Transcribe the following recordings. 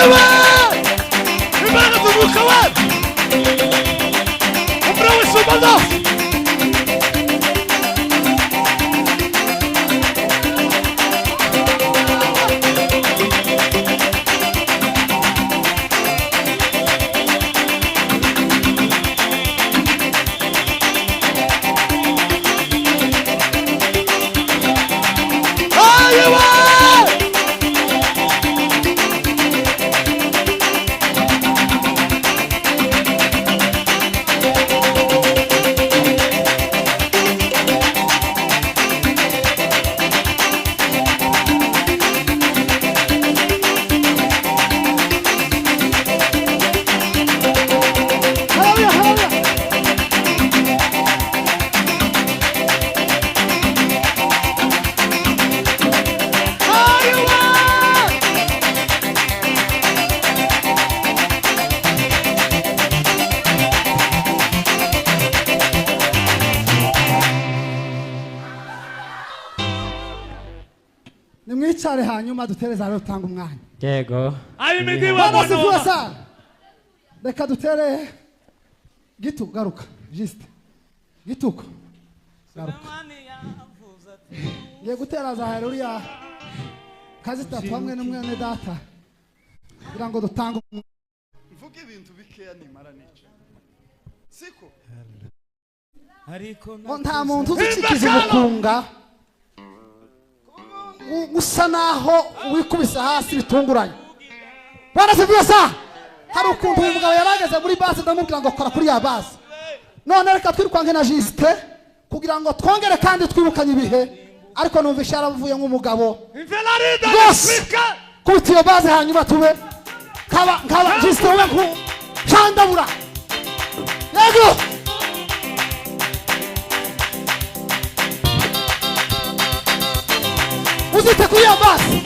Aywa! Imbaraga z'umwuka wera. Umuriro w'isumba zose. Nimwicare hanyuma dutereza rero tanga umwanya. Yego. Abimidiwa bono. Reka dutere gitu garuka juste. Gituko. Garuka. Ngiye gutera za Haleluya. Kazi tatu hamwe n'umwene data. Kugira ngo dutanga mvuge ibintu bikeya nimara nice. Siko. Ariko nta muntu uzikiza umukunga. Usa naho wikubisa hasi bitunguranye. Bwana sifiwe sa. Hari ukuntu uyu mugabo yarageze muri base ndamubwira ngo kora kuri ya base. None reka twirukwange na Juste kugira ngo twongere kandi twibukanye ibihe. Ariko numvisha yaravuye nk'umugabo. Kuti yo base hanyuma tube nkaba Juste we ku chandabura. Yego. Uzite kuya basi.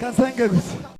Kasenge gusa.